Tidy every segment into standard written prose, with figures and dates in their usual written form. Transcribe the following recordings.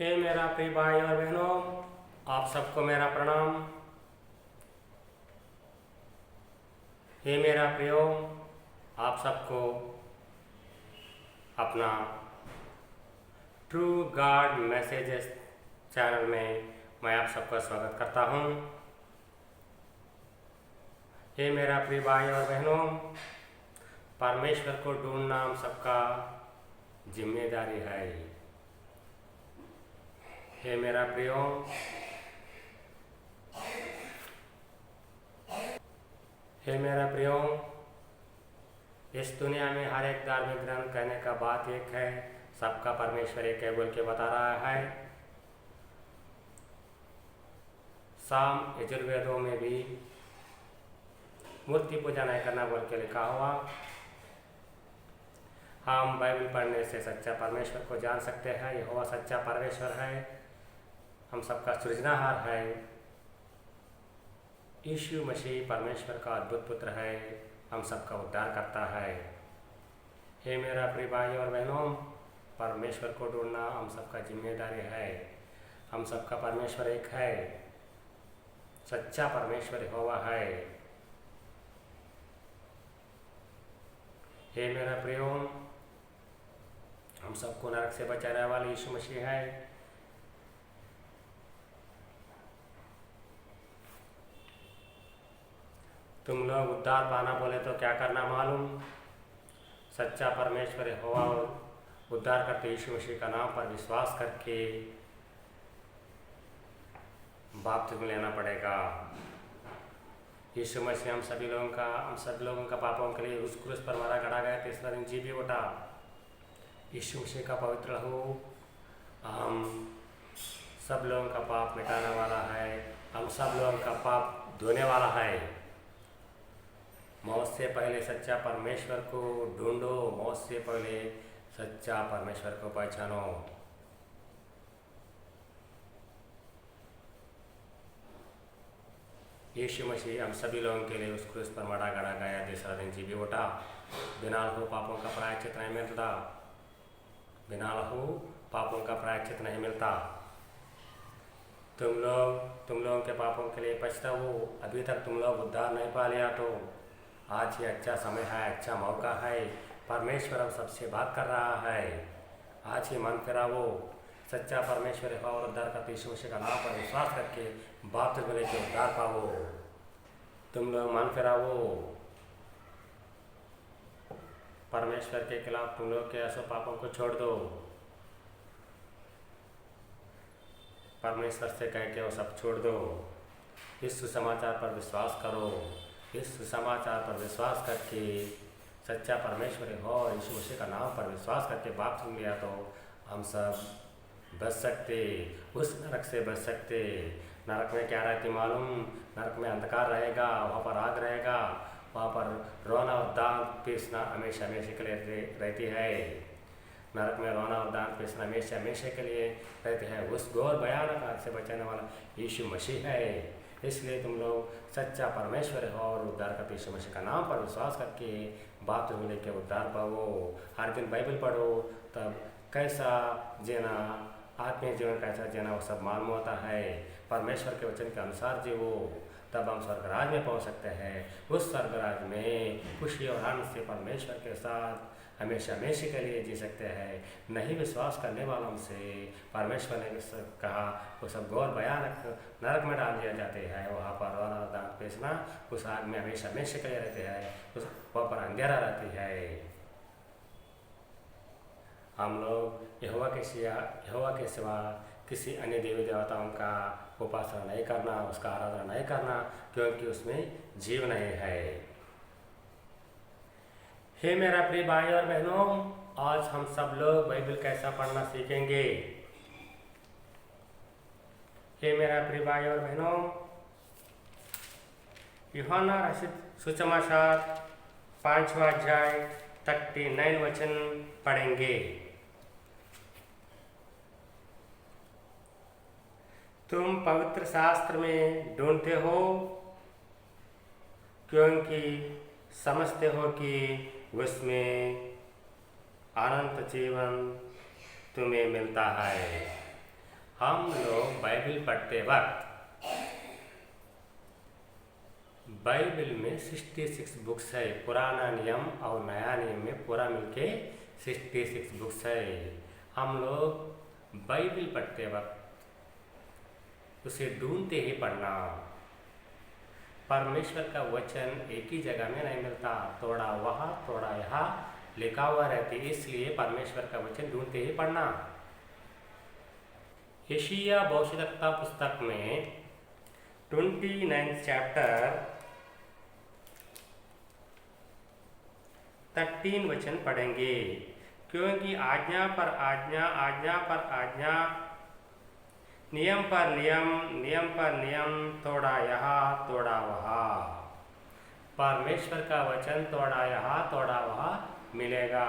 हे मेरा प्रिय भाई और बहनों, आप सबको मेरा प्रणाम। हे मेरा प्रियो, आप सबको अपना ट्रू गॉड मैसेजेस चैनल में मैं आप सबका स्वागत करता हूँ। हे मेरा प्रिय भाई और बहनों, परमेश्वर को ढूंढना हम सबका जिम्मेदारी है। हे मेरा प्रियो, हे मेरा प्रियो, इस दुनिया में हर एक धार्मिक ग्रंथ कहने का बात एक है, सबका परमेश्वर एक है बोल के बता रहा है। साम यजुर्वेदों में भी मूर्ति पूजा नहीं करना बोल के लिखा हुआ। हम बाइबल पढ़ने से सच्चा परमेश्वर को जान सकते हैं। यहोवा सच्चा परमेश्वर है, हम सबका सृजनहार है। यीशु मसीह परमेश्वर का अद्भुत पुत्र है, हम सबका उद्धार करता है। हे मेरा प्रिय भाई और बहनों, परमेश्वर को ढूंढना हम सबका जिम्मेदारी है। हम सबका परमेश्वर एक है, सच्चा परमेश्वर यहोवा है। हे मेरा प्रियो, हम सबको नरक से बचाने वाले यीशु मसीह है। तुम लोग उद्धार पाना बोले तो क्या करना मालूम? सच्चा परमेश्वर यहोवा उद्धार करते यीशु मसीह का नाम पर विश्वास करके बपतिस्मा लेना पड़ेगा। यीशु मसीह हम सभी लोगों का पापों के लिए उस क्रूस पर मारा गड़ा गया, तीसरा दिन जी भी उठा। यीशु मसीह का पवित्र लहू हम सब लोगों का पाप मिटाने वाला है, हम सब लोगों का पाप धोने वाला है। मौत से पहले सच्चा परमेश्वर को ढूंढो, मौत से पहले सच्चा परमेश्वर को पहचानो। यीशु मसीह हम सभी लोगों के लिए उस क्रूस पर मारा गड़ा गया, तीसरा दिन जी भी उठा। बिना लहू पापों का प्रायश्चित नहीं मिलता, बिना लहू पापों का प्रायश्चित नहीं मिलता। तुम लोगों के पापों के लिए पछताओ। अभी तक तुम लोग उद्धार नहीं पा लिया तो आज ही अच्छा समय है, अच्छा मौका है। परमेश्वर हम सबसे बात कर रहा है। आज ही मन फिरावो, सच्चा परमेश्वर है और उद्धार करते यीशु मसीह का नाम पर विश्वास करके बपतिस्मा लेके उद्धार पाओ। तुम लोग मन फिरावो, परमेश्वर के खिलाफ तुम लोग के ऐसे पापों को छोड़ दो। परमेश्वर से कह के वो सब छोड़ दो। इस सुसमाचार पर विश्वास करो। इस सुसमाचार पर विश्वास करके सच्चा परमेश्वर हो और यीशु मसीह का नाम पर विश्वास करके बपतिस्मा लिया तो हम सब बच सकते, उस नरक से बच सकते। नरक में क्या रहती मालूम? नरक में अंधकार रहेगा, वहाँ पर आग रहेगा, वहाँ पर रोना और दांत पीसना हमेशा हमेशा के लिए रहती है। नरक में रोना और दांत पीसना हमेशा हमेशा के लिए रहते हैं। उस घोर भयानक आग से बचाने वाला यीशु मसीह है। इसलिए तुम लोग सच्चा परमेश्वर हो और उद्धार करते यीशु मसीह का नाम पर विश्वास करके बपतिस्मा लेके उद्धार पाओ। हर दिन बाइबल पढ़ो, तब कैसा जीना, आत्मिक जीवन कैसा जीना वो सब मालूम होता है। परमेश्वर के वचन के अनुसार जीवो, तब हम स्वर्गराज में पहुंच सकते हैं। उस स्वर्गराज में खुशी और आनंद से परमेश्वर के साथ हमेशा हमेशा के लिए जी सकते हैं। नहीं विश्वास करने वालों से परमेश्वर ने कहा वो सब घोर भयानक नरक में डाल दिया जाते हैं। वहाँ पर रोना और दांत पीसना, उस आग में हमेशा हमेशा के लिए रहते हैं, उस वहाँ पर अंधेरा रहती है। हम लोग यहोवा के सिवा किसी अन्य देवी देवताओं का उपासना नहीं करना, उसका आराधना नहीं करना, क्योंकि उसमें जीव नहीं है। हे मेरा प्रिय भाई और बहनों, आज हम सब लोग बाइबल कैसा पढ़ना सीखेंगे। हे मेरा प्रिय भाई और बहनों, यूहन्ना रचित सुसमाचार 5वां अध्याय 39 वचन पढ़ेंगे। तुम पवित्र शास्त्र में ढूंढते हो क्योंकि समझते हो कि उसमें अनंत जीवन तुम्हें मिलता है। हम लोग बाइबल पढ़ते वक्त बाइबल में 66 बुक्स है। पुराना नियम और नया नियम में पूरा मिलके 66 बुक्स है। हम लोग बाइबल पढ़ते वक्त उसे ढूंढते ही पढ़ना। परमेश्वर का वचन एक ही जगह में नहीं मिलता, थोड़ा वहाँ थोड़ा यहाँ लिखा हुआ रहती, इसलिए परमेश्वर का वचन ढूंढते ही पढ़ना। यशायाह भविष्यद्वक्ता पुस्तक में 29 चैप्टर 13 वचन पढ़ेंगे। क्योंकि आज्ञा पर आज्ञा, आज्ञा पर आज्ञा, नियम पर नियम, नियम पर नियम, थोड़ा यहाँ थोड़ा वहाँ। परमेश्वर का वचन थोड़ा यहाँ थोड़ा वहाँ मिलेगा,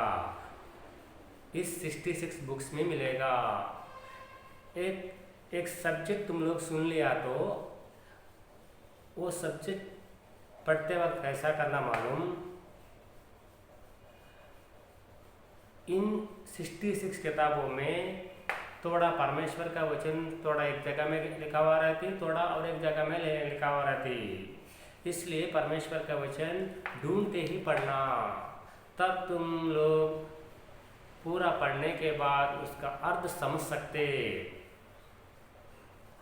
इस 66 बुक्स में मिलेगा। एक सब्जेक्ट तुम लोग सुन लिया तो वो सब्जेक्ट पढ़ते वक्त कैसा करना मालूम। इन 66 किताबों में थोड़ा परमेश्वर का वचन थोड़ा एक जगह में लिखा हुआ रहती, थोड़ा और एक जगह में लिखा हुआ रहती। इसलिए परमेश्वर का वचन ढूंढते ही पढ़ना, तब तुम लोग पूरा पढ़ने के बाद उसका अर्थ समझ सकते।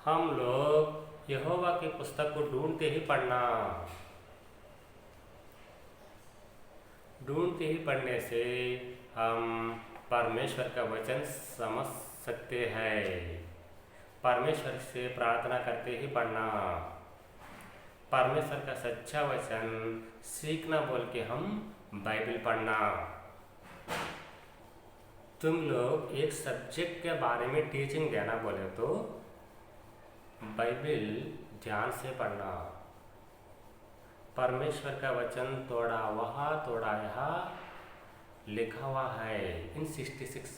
हम लोग यहोवा की पुस्तक को ढूंढते ही पढ़ना। ढूंढते ही पढ़ने से हम परमेश्वर का वचन समझ सकते हैं। परमेश्वर से प्रार्थना करते ही पढ़ना। परमेश्वर का सच्चा वचन सीखना बोल के हम बाइबल पढ़ना। तुम लोग एक सब्जेक्ट के बारे में टीचिंग देना बोले तो बाइबल ध्यान से पढ़ना। परमेश्वर का वचन थोड़ा वहाँ थोड़ा यहाँ लिखा हुआ है इन 66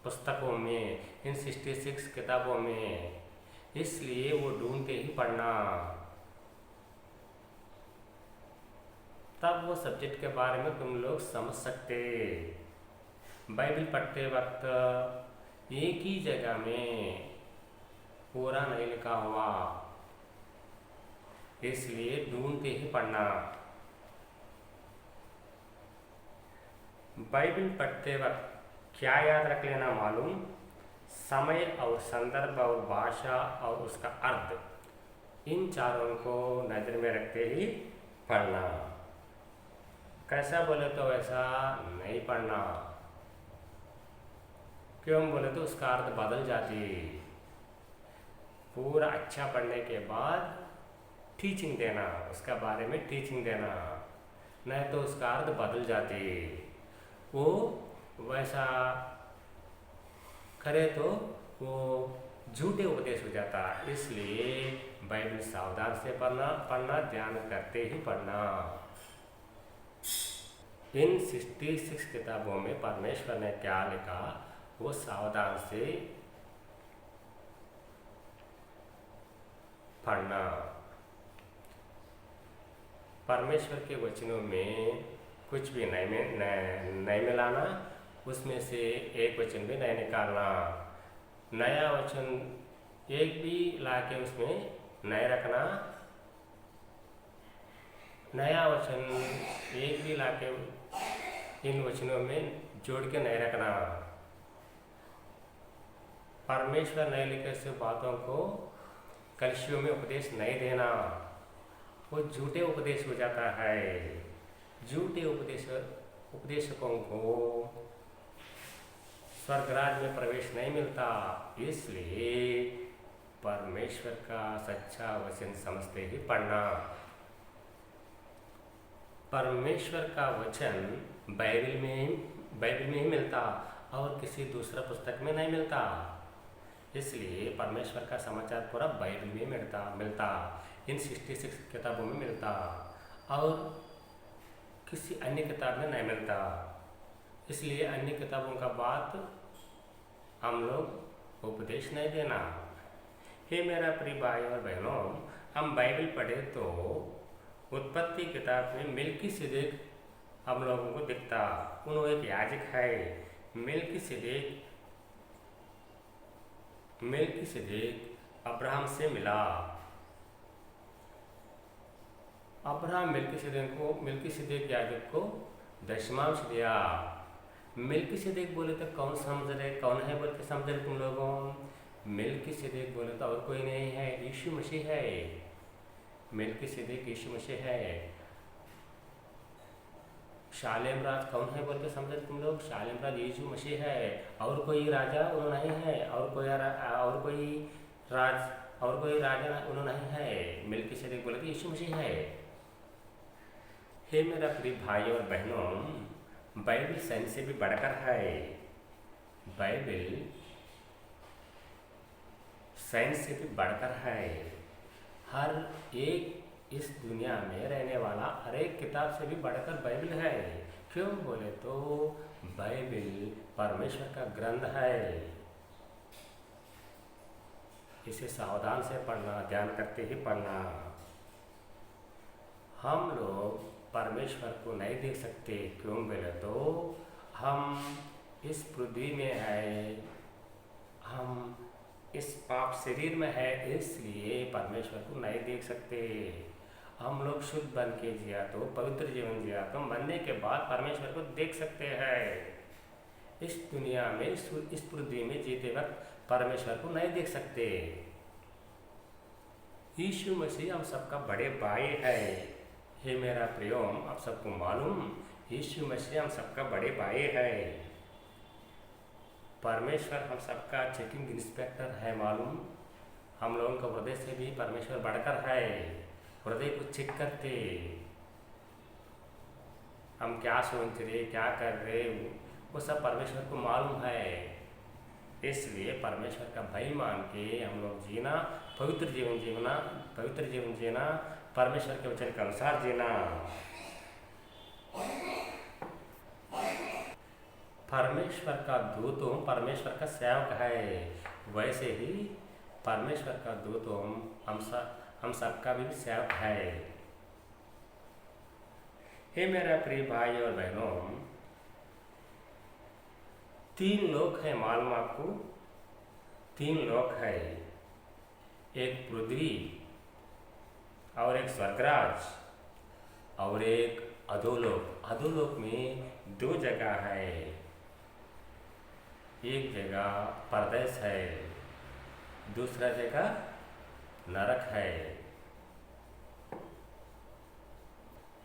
पुस्तकों में, इन 66 किताबों में, इसलिए वो ढूंढते ही पढ़ना। तब वो सब्जेक्ट के बारे में तुम लोग समझ सकते। बाइबल पढ़ते वक्त एक ही जगह में पूरा नहीं लिखा हुआ, इसलिए ढूंढते ही पढ़ना। बाइबल पढ़ते वक्त क्या याद रख लेना मालूम, समय और संदर्भ और भाषा और उसका अर्थ, इन चारों को नज़र में रखते ही पढ़ना। कैसा बोले तो वैसा नहीं पढ़ना, क्यों बोले तो उसका अर्थ बदल जाती। पूरा अच्छा पढ़ने के बाद टीचिंग देना, उसका बारे में टीचिंग देना, नहीं तो उसका अर्थ बदल जाती। वो वैसा करे तो वो झूठे उपदेश हो जाता। इसलिए बाइबल सावधान से पढ़ना, ध्यान करते ही पढ़ना। इन 66 किताबों में परमेश्वर ने क्या लिखा वो सावधान से पढ़ना। परमेश्वर के वचनों में कुछ भी नहीं मिलाना, उसमें से एक वचन भी नहीं निकालना। नया वचन एक भी लाके उसमें नहीं रखना, नया वचन एक भी लाके इन वचनों में जोड़ के नहीं रखना। परमेश्वर नए लिखे से बातों को कलिसियों में उपदेश नहीं देना, वो झूठे उपदेश हो जाता है। झूठे उपदेशकों को स्वर्गराज में प्रवेश नहीं मिलता। इसलिए परमेश्वर का सच्चा वचन समझते ही पढ़ना। परमेश्वर का वचन बाइबल में ही मिलता और किसी दूसरा पुस्तक में नहीं मिलता। इसलिए परमेश्वर का समाचार पूरा बाइबल में मिलता, इन 66 किताबों में मिलता और किसी अन्य किताब में नहीं मिलता। इसलिए अन्य किताबों का बात हम लोग उपदेश नहीं देना। हे मेरा प्रिय भाई और बहनों, हम बाइबल पढ़े तो उत्पत्ति किताब में मिल्कीसेदेक हम लोगों को दिखता। उन्होंने एक याजक है। मिल्कीसेदेक मेल्किसेदेक अब्राहम से मिला। अब्राहम मेल्किसेदेक याजक को दशमांश दिया। मेल्किसेदेक बोले तो कौन समझ रहे, कौन है बोल के समझ रहे तुम लोगों? मेल्किसेदेक बोले तो और कोई नहीं है, यीशु मसीह है। मेल्किसेदेक यीशु मसीह है। शालेम राज कौन है बोल के समझ रहे तुम लोग? शालेम राज यीशु मसीह है। और कोई राजा उन्होंने नहीं है, और कोई राजा उन्होंने नहीं है। मेल्किसेदेक बोले तो यीशु मसीह है। हे मेरा प्रिय भाई और बहनों, बाइबल साइंस से भी बढ़कर है। बाइबल साइंस से भी बढ़कर है। हर एक इस दुनिया में रहने वाला हर एक किताब से भी बढ़कर बाइबल है। क्यों बोले तो बाइबल परमेश्वर का ग्रंथ है। इसे सावधान से पढ़ना, ध्यान करते ही पढ़ना। हम लोग परमेश्वर को नहीं देख सकते। क्यों बोले तो हम इस पृथ्वी में है, हम इस पाप शरीर में है, इसलिए परमेश्वर को नहीं देख सकते। हम लोग शुद्ध बन के जिया तो, पवित्र जीवन जिया तो मरने के बाद परमेश्वर को देख सकते हैं। इस दुनिया में, इस पृथ्वी में जीते वक्त परमेश्वर को नहीं देख सकते। यीशु मसीह हम सबका बड़े भाई है। हे मेरा प्रियोम, आप सबको मालूम यीशु मसीह हम सबका बड़े भाई है। परमेश्वर हम सबका चेकिंग इंस्पेक्टर है। मालूम, हम लोगों का हृदय से भी परमेश्वर बढ़कर है। हृदय को चेक करते, हम क्या सोच रहे, क्या कर रहे, वो सब परमेश्वर को मालूम है। इसलिए परमेश्वर का भय मान के हम लोग जीना, पवित्र जीवन जीना, परमेश्वर के वचन के अनुसार जीना। परमेश्वर का दूत हूँ, परमेश्वर का सेवक है। वैसे ही परमेश्वर का दूत हूँ, हम सबका भी सेवक है। हे मेरा प्रिय भाई और बहनों, 3 लोक है। मालूम आपको? 3 लोक है। एक पृथ्वी और एक स्वर्गराज और एक अधोलोक। अधोलोक में 2 जगह है। एक जगह परदेश है, दूसरा जगह नरक है।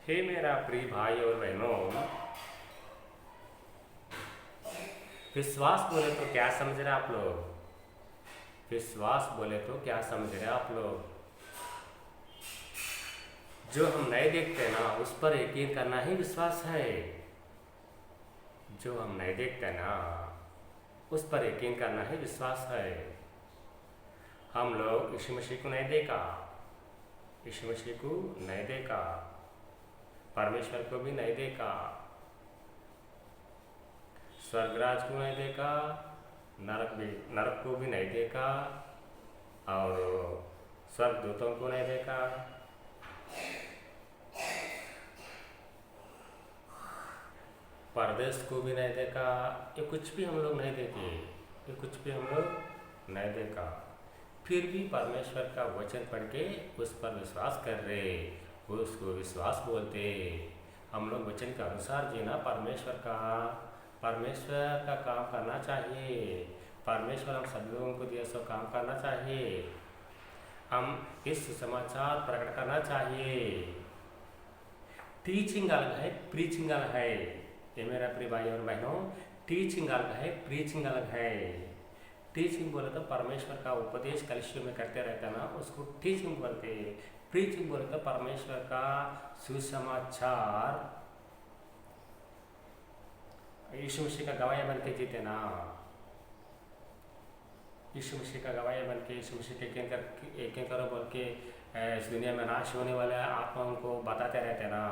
हे मेरा प्रिय भाई और बहनों, विश्वास बोले तो क्या समझ रहे आप लोग? विश्वास बोले तो क्या समझ रहे आप लोग? जो हम नहीं देखते ना, उस पर यकीन करना ही विश्वास है। जो हम नहीं देखते ना, उस पर यकीन करना ही विश्वास है। हम लोग यीशु मसीह को नहीं देखा, यीशु मसीह को नहीं देखा, परमेश्वर को भी नहीं देखा, स्वर्गराज को नहीं देखा, नरक को भी नहीं देखा, और स्वर्गदूतों को नहीं देखा। परदेश को भी नहीं देखा। ये कुछ भी हम लोग नहीं देखे, ये कुछ भी हम लोग नहीं देखा। फिर भी परमेश्वर का वचन पढ़ के उस पर विश्वास कर रहे, वो उसको विश्वास बोलते। हम लोग वचन के अनुसार जीना, परमेश्वर का काम करना चाहिए। परमेश्वर हम सब लोगों को दिया सो काम करना चाहिए। हम इस समाचार प्रकट करना चाहिए। टीचिंग अलग है, प्रीचिंग अलग है। ये मेरा प्रिय भाई और बहनों, टीचिंग अलग है, प्रीचिंग अलग है। टीचिंग बोले तो परमेश्वर का उपदेश कलिसियों में करते रहते ना, उसको टीचिंग बोलते। प्रीचिंग बोले तो परमेश्वर का सुसमाचार, यीशु मसीह का गवाही बन के जीते ना। यीशु मसीह का गवाही बन के, यीशु मसीह के करो बोल के इस दुनिया में नाश होने वाले आत्माओं को बताते रहते ना,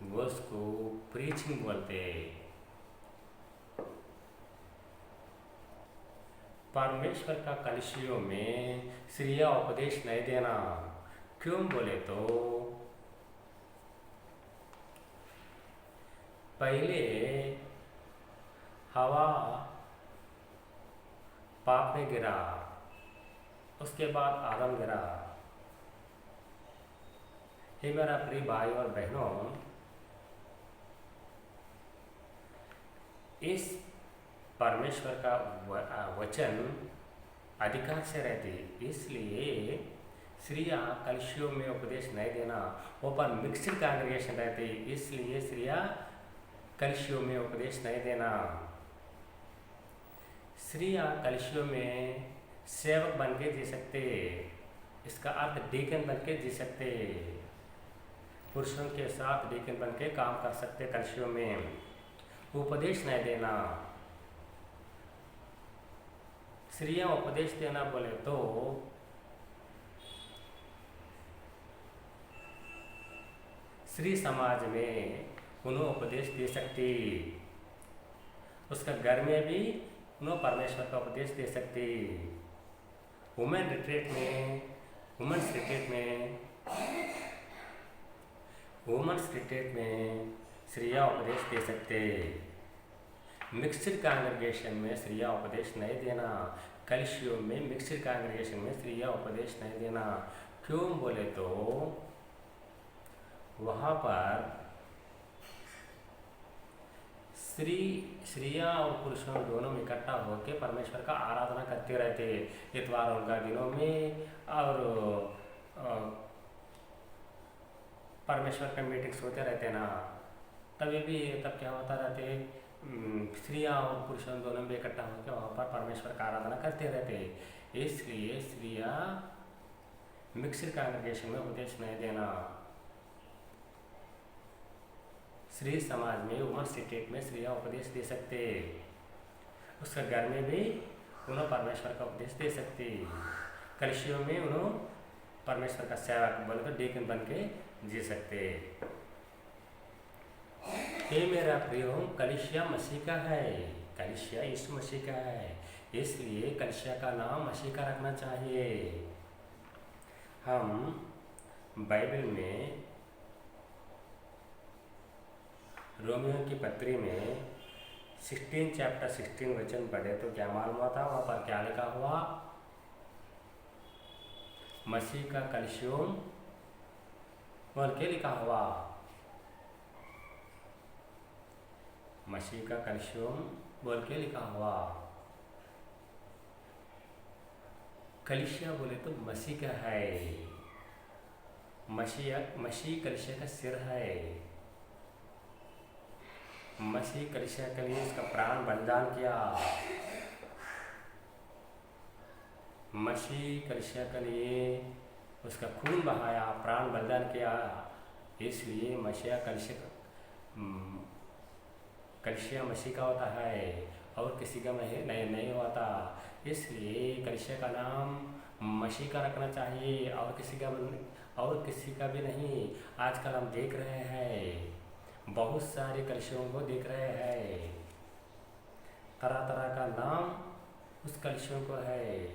वो उसको प्रीचिंग बोलते। परमेश्वर का कलिसियों में श्रेय उपदेश नहीं देना। क्यों बोले तो पहले हवा पाप में गिरा, उसके बाद आदम गिरा। हे मेरा प्रिय भाई और बहनों, इस परमेश्वर का वचन अधिकार से रहती, इसलिए स्त्रियाँ कलशियों में उपदेश नहीं देना। वो पर मिक्सड कांग्रेगेशन रहती, इसलिए स्त्रियाँ कलशियों में उपदेश नहीं देना। स्त्रियाँ कलशियों में सेवक बन के जी सकते, इसका अर्थ डीकन बन के जी सकते, पुरुषों के साथ डीकन बन के काम कर सकते। कलशियों में उपदेश नहीं देना। स्त्रियाँ उपदेश देना बोले तो स्त्री समाज में उन्हें उपदेश दे सकती, उसका घर में भी उन्हें परमेश्वर का उपदेश दे सकती। वुमेन्स रिट्रीट में स्त्रियाँ उपदेश दे सकते। मिक्सड कांग्रेगेशन में स्त्रियाँ उपदेश नहीं देना। कलशियों में मिक्सड कांग्रेगेशन में स्त्रियाँ उपदेश नहीं देना। क्यों बोले तो वहाँ पर स्त्रियाँ और पुरुषों दोनों में इकट्ठा होकर परमेश्वर का आराधना करते रहते इतवारों का दिनों में, और परमेश्वर के मीटिंग्स होते रहते ना, तब क्या होता रहते, स्त्रियाँ और पुरुषों दोनों में इकट्ठा होकर वहाँ पर परमेश्वर का आराधना करते रहते। इसलिए स्त्रियाँ मिक्सड कांग्रेगेशन में उपदेश नहीं देना। स्त्री समाज में वुमेन्स स्टेट में स्त्रियाँ उपदेश दे सकते, उसका घर में भी उन्हें परमेश्वर का उपदेश दे सकती। कलशियों में उन्हें परमेश्वर का सेवक बोले तो डीकन बन के जी सकते। हे मेरा प्रियो, कलीसिया मसीह का है, कलीसिया यीशु मसीह का है, इसलिए कलीसिया का नाम मसीह का रखना चाहिए। हम बाइबल में रोमियो की पत्री में 16 चैप्टर 16 वचन पढ़े तो क्या मालूम होता, वहाँ पर क्या लिखा हुआ, मसीह का कलशियोम बोल के लिखा हुआ, मसीह का कलशियोम बोल के लिखा हुआ। कलीसिया बोले तो मसीह का है, मसीह कलीसिया का सिर है। मसीह कलीसिया के लिए उसका प्राण बलिदान किया, मसीह कलीसिया के लिए उसका खून बहाया, प्राण बलिदान किया। इसलिए कलीसिया मसीह का होता है और किसी का नहीं होता। इसलिए कलीसिया का नाम मसीह का रखना चाहिए और किसी का भी नहीं। आजकल हम देख रहे हैं, बहुत सारे कलीसियों को देख रहे हैं, तरह तरह का नाम उस कलीसियों को है,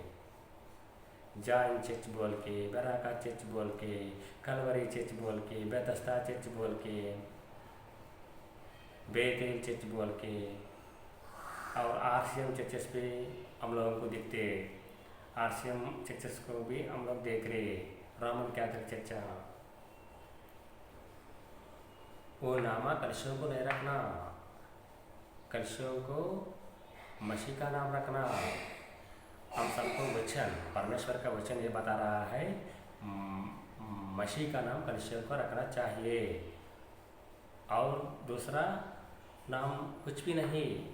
जॉइन चर्च बोल के, बराका चर्च बोल के, कलवरी चर्च बोल के, बेथस्दा चर्च बोल के, बेतेल चर्च बोल के, और आरसीएम चर्चेस पे हम लोगों को दिखते। आरसीएम चर्चेस को भी हम लोग देख रहे, रोमन कैथोलिक चर्च। वो नाम कलीसियों को नहीं रखना, कलीसियों को मसीह का नाम रखना। हम सबको वचन, परमेश्वर का वचन ये बता रहा है, मसीह का नाम कलीसियों को रखना चाहिए और दूसरा नाम कुछ भी नहीं,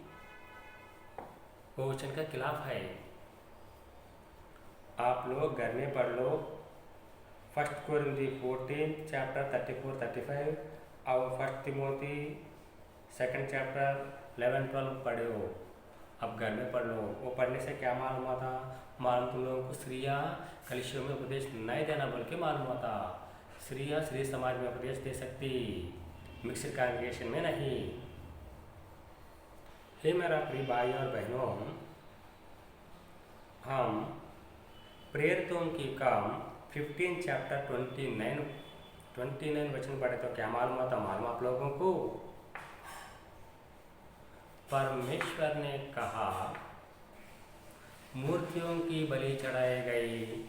वो वचन का खिलाफ है। आप लोग घर में पढ़ लो, 1 कोरिन्थियों 14 चैप्टर 34-35 और 1 तिमोथी 2 चैप्टर 11-12 पढ़े हो। अब घर में पढ़ लो। वो पढ़ने से क्या मालूम होता, मालूम तुम लोगों को स्त्रियाँ कलीसियों में उपदेश नहीं देना बोल के मालूम होता। स्त्रियाँ स्त्री समाज में उपदेश दे सकती, मिक्सड कांग्रेगेशन में नहीं। हे मेरा प्रिय भाई और बहनों, हम प्रेरितों की काम 15 चैप्टर 29 वचन पढ़े तो क्या मालूम होता, मालूम आप लोगों को, परमेश्वर ने कहा मूर्तियों की बलि चढ़ाई गई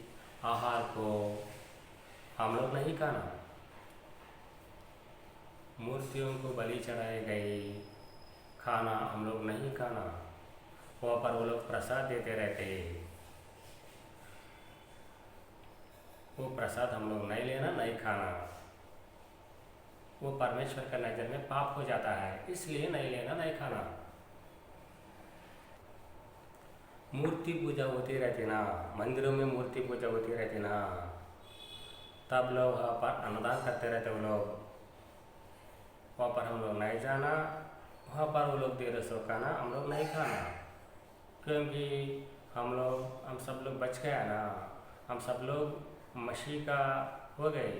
आहार को हम लोग नहीं खाना। मूर्तियों को बलि चढ़ाई गई खाना हम लोग नहीं खाना। वहाँ पर वो लोग प्रसाद देते रहते, वो प्रसाद हम लोग नहीं लेना, नहीं खाना। वो परमेश्वर का नज़र में पाप हो जाता है, इसलिए नहीं लेना, नहीं खाना। मूर्ति पूजा होती रहती ना, मंदिरों में मूर्ति पूजा होती रहती ना, तब लोग वहाँ पर अन्नदान करते रहते। वो लोग वहाँ पर हम लोग नहीं जाना, वहाँ पर वो लोग दे रहे सो खाना हम लोग नहीं खाना, क्योंकि हम सब लोग बच गया ना। हम सब लोग मसीह का हो गए,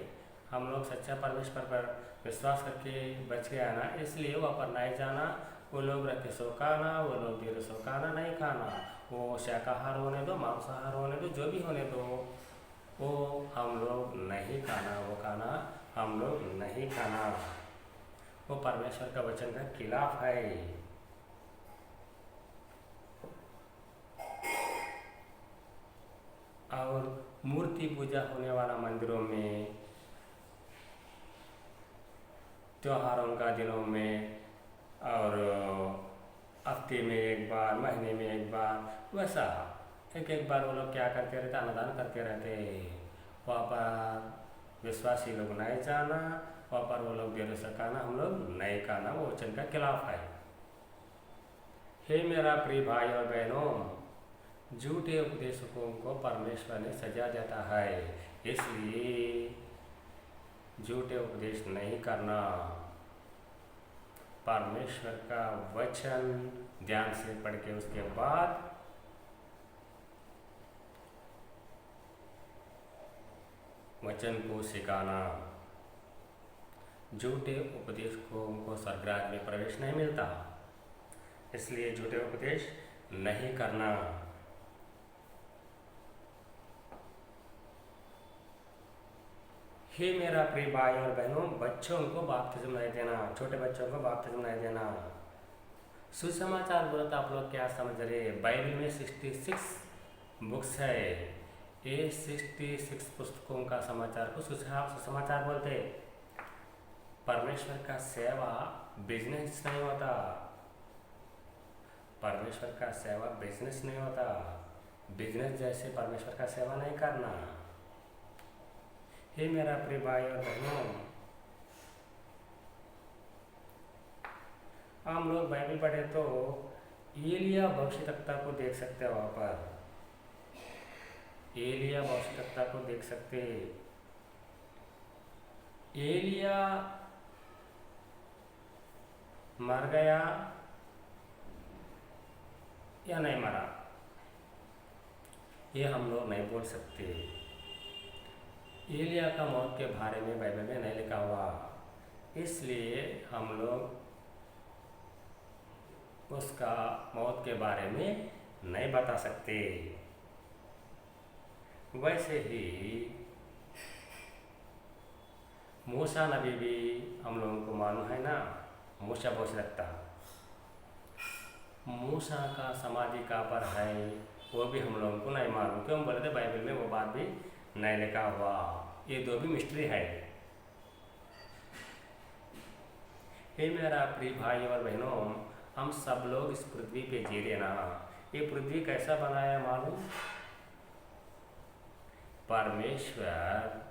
हम लोग सच्चा परमेश्वर पर विश्वास करके बच गया ना, इसलिए वहाँ पर नहीं जाना। वो लोग रखे सो खाना, वो लोग दे रहे सो खाना नहीं खाना। वो शाकाहार होने दो, मांसाहार होने दो, जो भी होने दो, वो हम लोग नहीं खाना। वो खाना हम लोग नहीं खाना। वो परमेश्वर का वचन का खिलाफ है। और मूर्ति पूजा होने वाला मंदिरों में त्योहारों का दिनों में और हफ्ते में एक बार, महीने में एक बार, वैसा एक बार वो लोग क्या करते रहते, अन्नदान करते रहते। वहाँ पर विश्वासी लोग नहीं जाना, वहाँ पर वो लोग देर सकाना हम लोग नहीं खाना। वो वचन का खिलाफ है। हे मेरा प्रिय भाई और बहनों, झूठे उपदेशकों को परमेश्वर ने सजा देता है, इसलिए झूठे उपदेश नहीं करना। परमेश्वर का वचन ध्यान से पढ़ के उसके बाद वचन को सिखाना। झूठे उपदेशकों को स्वर्गराज में प्रवेश नहीं मिलता, इसलिए झूठे उपदेश नहीं करना। हे मेरा प्रिय भाई और बहनों, बच्चों को बपतिस्मा नहीं देना, छोटे बच्चों को बपतिस्मा नहीं देना। सुसमाचार बोला तो आप लोग क्या समझ रहे? बाइबल में 66 बुक्स है। ये 66 पुस्तकों का समाचार को सुसमाचार बोलते। परमेश्वर का सेवा बिजनेस नहीं होता। परमेश्वर का सेवा बिजनेस नहीं होता। बिजनेस जैसे परमेश्वर का सेवा नहीं करना। हे मेरा प्रिय भाई और बहनों, हम लोग बाइबल पढ़े तो एलिया भविष्यवक्ता को देख सकते हैं। वहाँ पर एलिया भविष्यवक्ता को देख सकते। एलिया मर गया या नहीं मरा, ये हम लोग नहीं बोल सकते। एलिया का मौत के बारे में बाइबल में नहीं लिखा हुआ, इसलिए हम लोग उसका मौत के बारे में नहीं बता सकते। वैसे ही मूसा नबी भी हम लोगों को मालूम है ना, मूसा भविष्यवक्ता। मूसा का समाधि कहाँ पर है वो भी हम लोगों को नहीं मालूम। क्यों बोले थे? बाइबल में वो बात भी नहीं लिखा हुआ। ये दो भी मिस्ट्री है। हे मेरा प्रिय भाई और बहनों, हम सब लोग इस पृथ्वी पे जी रहे ना। ये पृथ्वी कैसा बनाया मालूम? परमेश्वर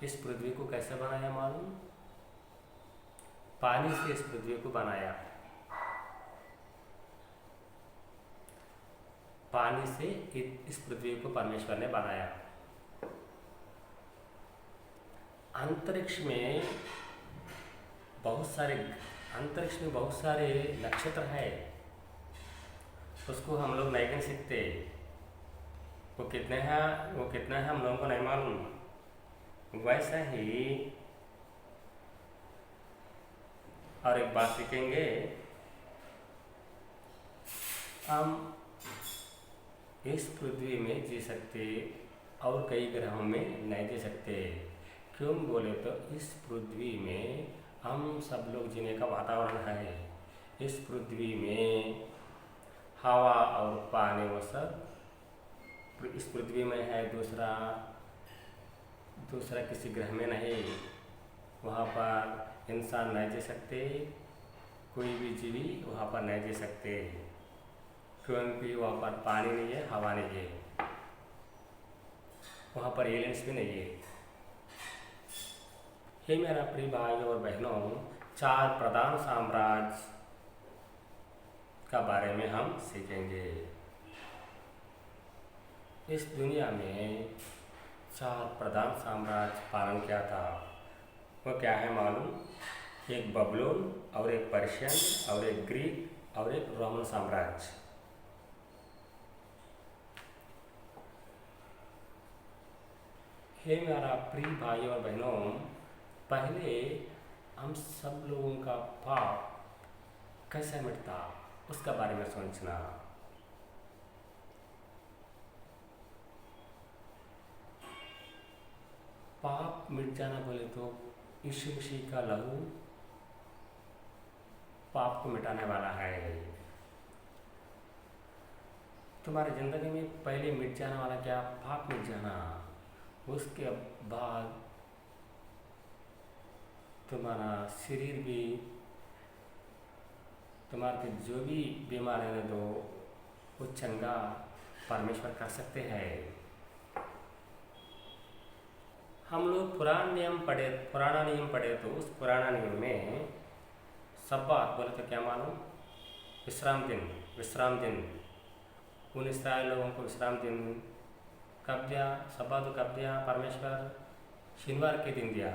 इस पृथ्वी को कैसे बनाया मालूम? पानी से इस पृथ्वी को बनाया। पानी से इस पृथ्वी को परमेश्वर ने बनाया। अंतरिक्ष में बहुत सारे नक्षत्र है, उसको हम लोग नहीं गिन सकते। वो कितने हैं हम लोगों को नहीं मालूम। वैसा ही और एक बात सीखेंगे, हम इस पृथ्वी में जी सकते और कई ग्रहों में नहीं जी सकते। क्यों बोले तो इस पृथ्वी में हम सब लोग जीने का वातावरण है। इस पृथ्वी में हवा और पानी वो सब इस पृथ्वी में है, दूसरा किसी ग्रह में नहीं। वहाँ पर इंसान नहीं जी सकते, कोई भी जीवी वहाँ पर नहीं जी सकते, क्योंकि वहाँ पर पानी नहीं है, हवा नहीं है, वहाँ पर एलियंस भी नहीं है। हे मेरा प्रिय भाइयों और बहनों, 4 प्रधान साम्राज्य का बारे में हम सीखेंगे। इस दुनिया में 4 प्रधान साम्राज्य पालन किया था। वो क्या है मालूम? एक बबलोन और एक पर्शियन और एक ग्रीक और एक रोमन साम्राज्य। हे मेरा प्रिय भाइयों और बहनों, पहले हम सब लोगों का पाप कैसे मिटता उसका बारे में सोचना। पाप मिट जाना बोले तो यीशु मसीह का लहू पाप को मिटाने वाला है। तुम्हारी ज़िंदगी में पहले मिट जाने वाला क्या? पाप मिट जाना। उसके बाद तुम्हारा शरीर भी, तुम्हारे जो भी बीमार है तो वो चंगा परमेश्वर कर सकते हैं। हम लोग पुराना नियम पढ़े तो उस पुराना नियम में सब्बात बोले तो क्या मालूम? विश्राम दिन। उन इस्राएल लोगों को विश्राम दिन कब दिया? सब्बात कब दिया? परमेश्वर शनिवार के दिन दिया,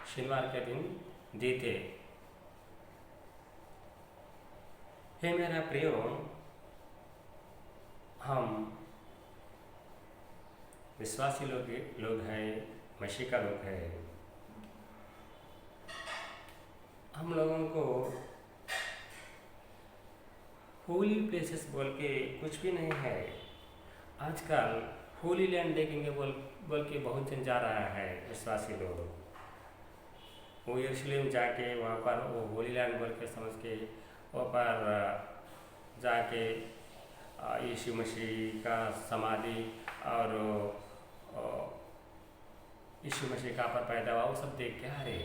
शनिवार के दिन देते। हे मेरा प्रियो, हम विश्वासी लोग हैं, मसीह का लोग है। हम लोगों को होली प्लेसेस बोल के कुछ भी नहीं है। आजकल होली लैंड देखेंगे बोल के बहुत जन जा रहा है विश्वासी लोग। वो यरूशलेम जाके वहाँ पर वो होली लैंड बोल के समझ के वहाँ पर जाके यीशु मसीह का समाधि और यीशु मसीह का पर पैदा हुआ वो सब देख के अरे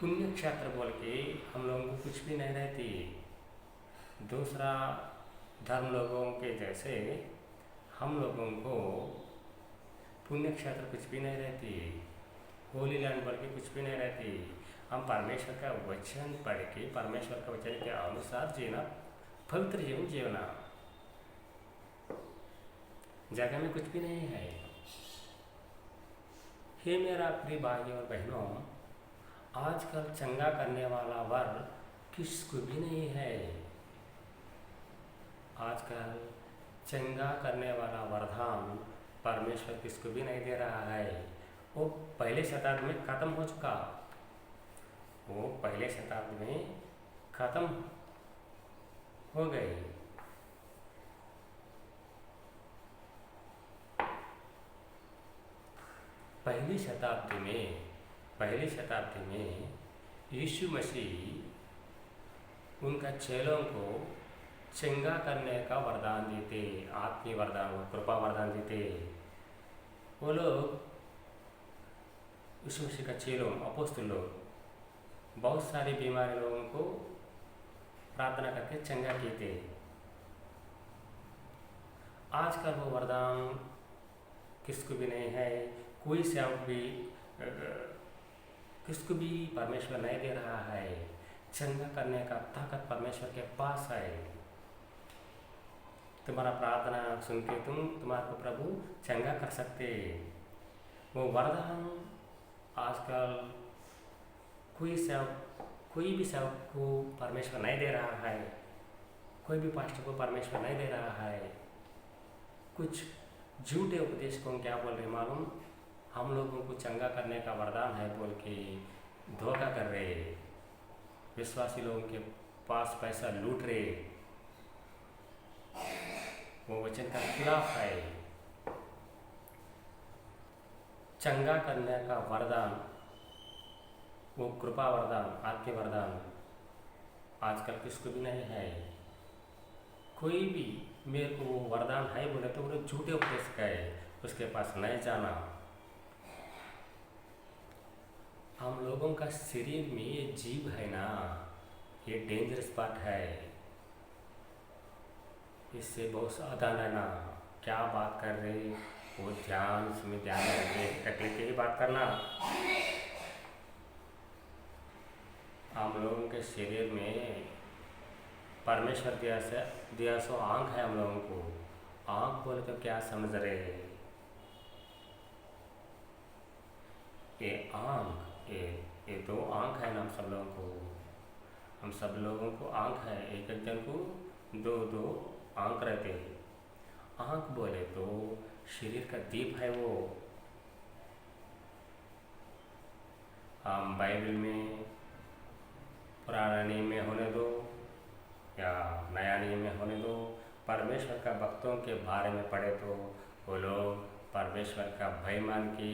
पुण्य क्षेत्र बोल के हम लोगों को कुछ भी नहीं रहती। दूसरा धर्म लोगों के जैसे हम लोगों को पुण्य क्षेत्र कुछ भी नहीं रहती, होली लैंड बोल के कुछ भी नहीं रहती। हम परमेश्वर का वचन पढ़ के परमेश्वर का वचन के अनुसार जीना, पवित्र जीवन जीवना, जगह में कुछ भी नहीं है। हे मेरा प्रिय भाइयों और बहनों, आजकल चंगा करने वाला वर किसको भी नहीं है। आजकल चंगा करने वाला वरदान परमेश्वर किसको भी नहीं दे रहा है। वो पहले शताब्दी में खत्म हो चुका, वो पहले शताब्दी में खत्म हो गई। पहली शताब्दी में यीशु मसीह उनका चेलों को चंगा करने का वरदान देते, आत्मीय वरदान, कृपा वरदान देते। वो लोग यीशु मसीह का चेलों, अपोस्तल लोग बहुत सारे बीमारी लोगों को प्रार्थना करके चंगा किए थे। आजकल वो वरदान किसको भी नहीं है। कोई सेवक भी किसको भी परमेश्वर नहीं दे रहा है। चंगा करने का ताकत परमेश्वर के पास है। तुम्हारा प्रार्थना सुन के तुम्हारे को प्रभु चंगा कर सकते। वो वरदान आजकल कोई भी सेवक को परमेश्वर नहीं दे रहा है, कोई भी पास्टर को परमेश्वर नहीं दे रहा है। कुछ झूठे उपदेशकों क्या बोल रहे मालूम? हम लोगों को चंगा करने का वरदान है बोल के धोखा कर रहे, विश्वासी लोगों के पास पैसा लूट रहे। वो वचन का खिलाफ है। चंगा करने का वरदान, वो कृपा वरदान, आत्मीय वरदान आजकल किसको भी नहीं है। कोई भी मेरे को वो वरदान है बोले तो वो झूठे उपदेश का है, उसके पास नहीं जाना। हम लोगों का शरीर में ये जीव है ना, ये डेंजरस पार्ट है, इससे बहुत सावधान रहना। क्या बात कर रहे वो ध्यान में ध्यान रखे, तकलीफ की ही बात करना। हम लोगों के शरीर में परमेश्वर दिया सो आँख है हम लोगों को। आँख बोले तो क्या समझ रहे हैं? ये आँख, ये दो आँख है ना हम सब लोगों को। हम सब लोगों को आँख है, एक एक जन को दो दो आँख रहते हैं। आँख बोले तो शरीर का दीप है वो। हम बाइबल में पुराना नियम में होने दो या नया नियम में होने दो, परमेश्वर का भक्तों के बारे में पढ़े तो वो लोग परमेश्वर का भय मान के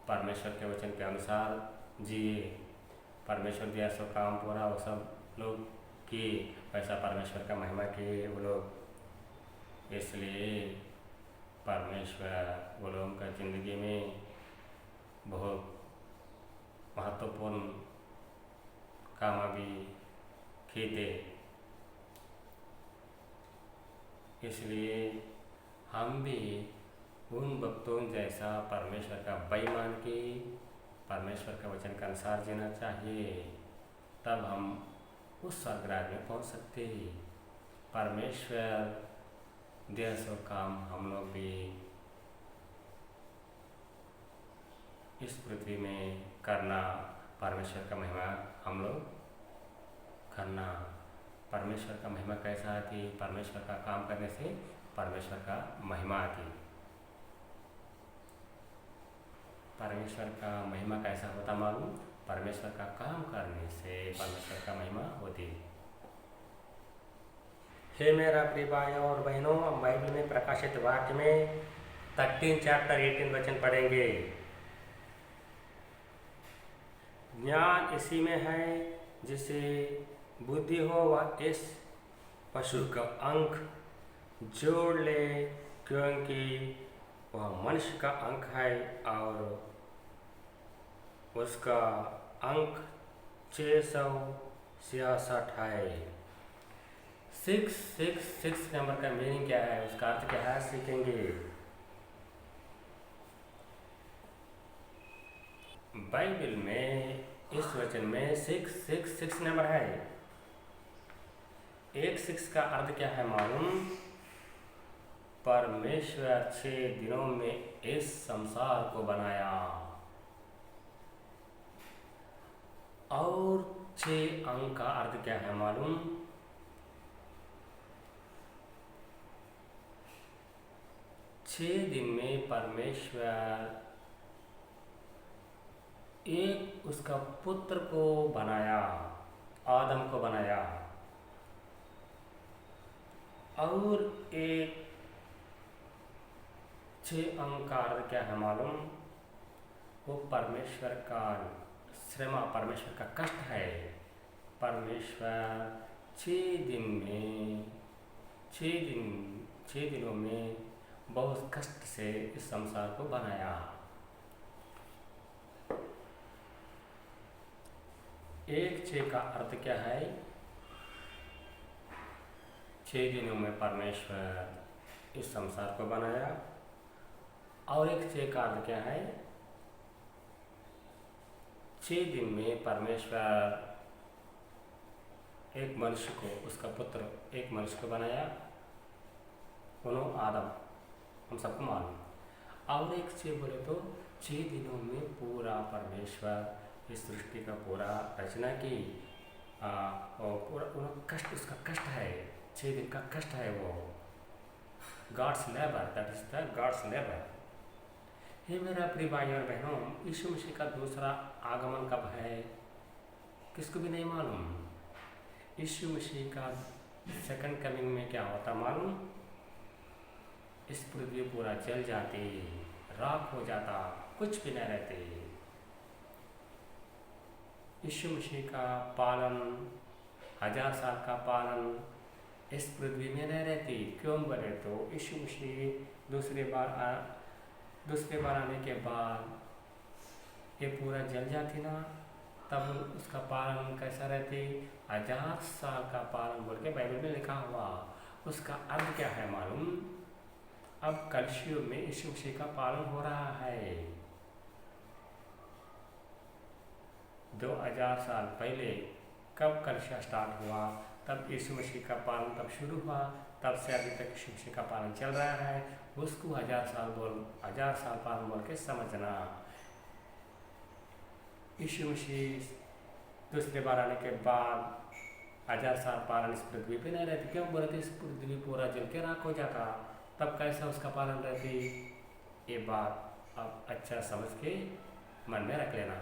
परमेश्वर के वचन के अनुसार जिए। परमेश्वर दिया सो काम पूरा वो सब लोग किए, वैसा परमेश्वर का महिमा किए वो लोग। इसलिए परमेश्वर वो लोगों का ज़िंदगी में बहुत महत्वपूर्ण काम अभी किए। इसलिए हम भी उन भक्तों जैसा परमेश्वर का भय मान के परमेश्वर का वचन के अनुसार जीना चाहिए, तब हम उस स्वर्गराज में पहुंच सकते हैं। परमेश्वर दिया सो काम हम लोग भी इस पृथ्वी में करना, परमेश्वर का महिमा हम लोग करना। परमेश्वर का महिमा कैसा आती? परमेश्वर का काम करने से परमेश्वर का महिमा आती। परमेश्वर का महिमा कैसा होता मालूम? परमेश्वर का काम करने से परमेश्वर का महिमा होती। हे मेरा प्रिय भाइयों और बहनों, हम बाइबल में प्रकाशित वाक्य में 13 चैप्टर 18 वचन पढ़ेंगे। ज्ञान इसी में है जिसे बुद्धि हो वह इस पशु का अंक जोड़ ले, क्योंकि वह मनुष्य का अंक है और उसका अंक 666 है। 666 नंबर का मीनिंग क्या है, उसका अर्थ क्या है, सीखेंगे। बाइबल में इस वचन में 666 नंबर है। एक 6 का अर्थ क्या है मालूम? परमेश्वर 6 दिनों में इस संसार को बनाया और 6 अंक का अर्थ क्या है मालूम? 6 दिन में परमेश्वर एक उसका पुत्र को बनाया, आदम को बनाया, और एक 6 अंक का अर्थ क्या है मालूम? वो परमेश्वर का श्रम, परमेश्वर का कष्ट है। परमेश्वर 6 दिनों में बहुत कष्ट से इस संसार को बनाया। एक 6 का अर्थ क्या है? 6 दिनों में परमेश्वर इस संसार को बनाया, और एक 6 का अर्थ क्या है? 6 दिन में परमेश्वर एक मनुष्य को, उसका पुत्र एक मनुष्य को बनाया, उन्होंने आदम, हम सबको मालूम। और एक 6 बोले तो 6 दिनों में पूरा परमेश्वर इस सृष्टि का पूरा रचना की, और पूरा कष्ट, उसका कष्ट है, 6 दिन का कष्ट है वो। God's labour, that is the God's labour. हे मेरा प्रिय भाई और बहनों, यीशु मसीह का दूसरा आगमन कब है किसको भी नहीं मालूम। यीशु मसीह का सेकंड कमिंग में क्या होता मालूम? इस पृथ्वी पूरा जल जाती, राख हो जाता, कुछ भी नहीं रहते। यीशु मसीह का पालन 1000 साल का पालन इस पृथ्वी में नहीं रहती। क्यों बोले तो यीशु मसीह दूसरे बार आने के बाद ये पूरा जल जाती ना, तब उसका पालन कैसा रहती? 1000 साल का पालन बोल के बाइबल में लिखा हुआ। उसका अर्थ क्या है मालूम? अब कलयुग में यीशु मसीह का पालन हो रहा है। 2000 साल पहले कब कलशा स्टार्ट हुआ, तब यीशु मसीह का पालन तब शुरू हुआ, तब से अभी तक यीशु मसीह का पालन चल रहा है। उसको 1000 साल पालन बोल के समझना। यीशु मसीह दूसरे बार आने के बाद 1000 साल पालन इस पृथ्वी पे नहीं रहती। क्यों बोलते? इस पृथ्वी पूरा जल के राख हो जाता, तब कैसा उसका पालन रहती? ये बात अब अच्छा समझ के मन में रख लेना।